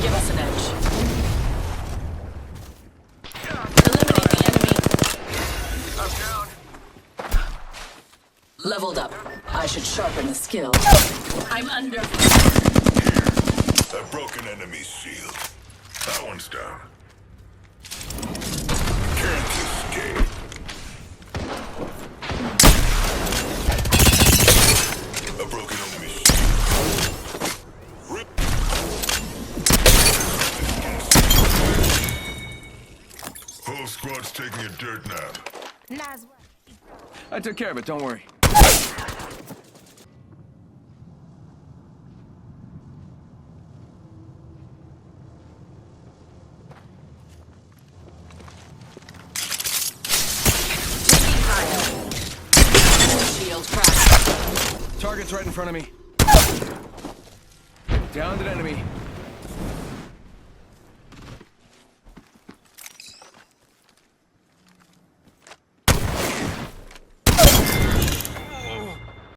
give us an edge. Eliminate the enemy. I'm down. Leveled up. I should sharpen the skill. I'm under. A broken enemy shield. That one's down. Can't escape. A broken enemy shield. Rip. Whole squad's taking a dirt nap. I took care of it, don't worry. Shield cracked. Target's right in front of me. Downed an enemy.